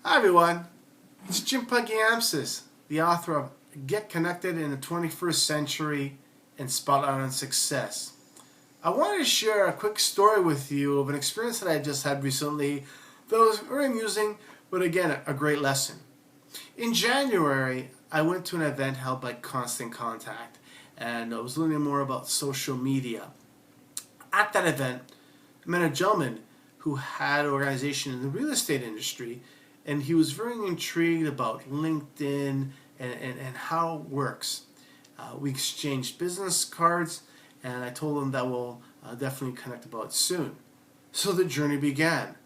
Hi everyone, it's Jim Pagiamtzis, the author of Get Connected in the 21st Century and Spotlight on Success. I wanted to share a quick story with you of an experience that I just had recently that was very amusing, but again, a great lesson. In January, I went to an event held by Constant Contact, and I was learning more about social media. At that event, I met a gentleman who had an organization in the real estate industry, and he was very intrigued about LinkedIn and how it works. We exchanged business cards, and I told him that we'll definitely connect about it soon. So the journey began.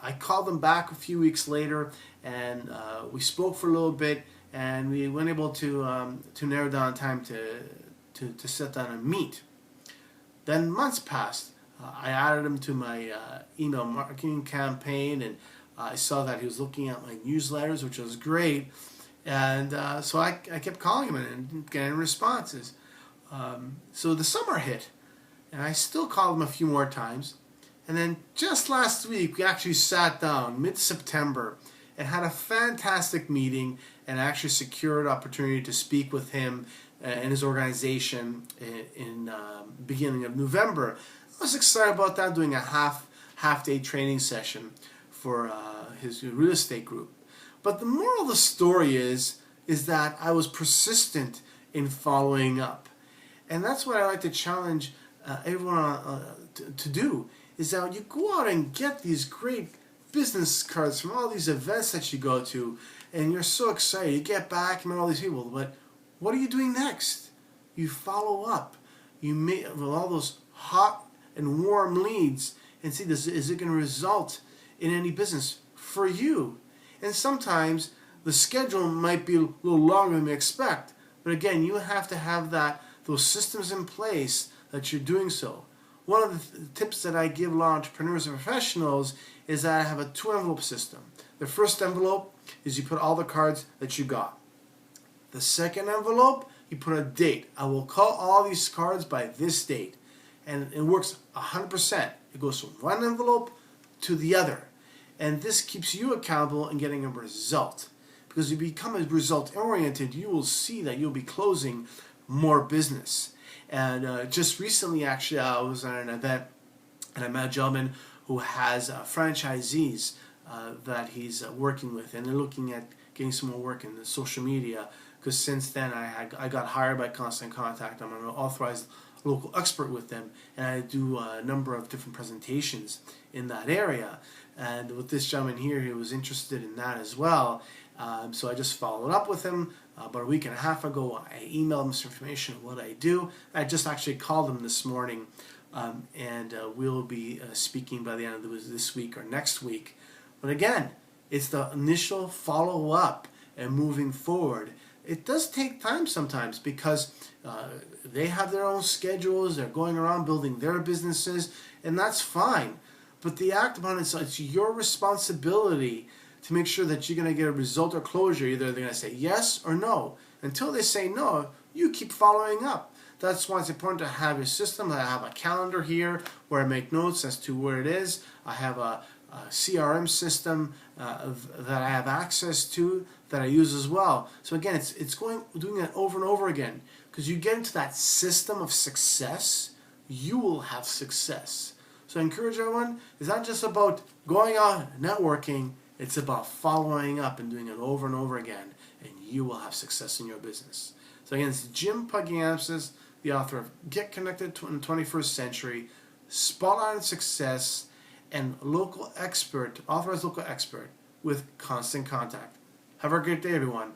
I called him back a few weeks later, and we spoke for a little bit, and we weren't able to narrow down time to sit down and meet. Then months passed. I added him to my email marketing campaign, and I saw that he was looking at my newsletters, which was great. And so I kept calling him and getting responses. So the summer hit, and I still called him a few more times. And then just last week, we actually sat down mid-September and had a fantastic meeting, and actually secured an opportunity to speak with him and his organization in beginning of November. I was excited about that, doing a half-day training session for his real estate group. But the moral of the story is that I was persistent in following up. And that's what I like to challenge everyone to do, is that you go out and get these great business cards from all these events that you go to, and you're so excited. You get back and meet all these people, but what are you doing next? You follow up. You meet with all those hot and warm leads and see, is it going to result in any business for you? And sometimes the schedule might be a little longer than we expect, but again, you have to have those systems in place that you're doing so. One of the tips that I give a lot of entrepreneurs and professionals is that I have a 2-envelope system. The first envelope is you put all the cards that you got. The second envelope, you put a date. I will call all these cards by this date. And it works 100%. It goes from one envelope to the other. And this keeps you accountable in getting a result. Because if you become result oriented, you will see that you'll be closing more business. And just recently, actually, I was at an event and I met a gentleman who has franchisees that he's working with, and they're looking at getting some more work in the social media. Because since then, I got hired by Constant Contact. I'm an authorized local expert with them, and I do a number of different presentations in that area. And with this gentleman here, he was interested in that as well. So I just followed up with him about a week and a half ago. I emailed him some information of what I do. I just actually called him this morning, and we'll be speaking by the end of this week or next week. But again, it's the initial follow-up and moving forward. It does take time sometimes because they have their own schedules, they're going around building their businesses, and that's fine. But the act upon it's your responsibility to make sure that you're going to get a result or closure. Either they're going to say yes or no. Until they say no, you keep following up. That's why it's important to have your system. I have a calendar here where I make notes as to where it is. I have a CRM system that I have access to that I use as well. So again, it's doing it over and over again. Because you get into that system of success, you will have success. So I encourage everyone, it's not just about going out networking, it's about following up and doing it over and over again, and you will have success in your business. So again, it's Jim Pagiamtzis, the author of Get Connected in the 21st Century, Spotlight on Success, and authorized local expert with Constant Contact. Have a great day, everyone.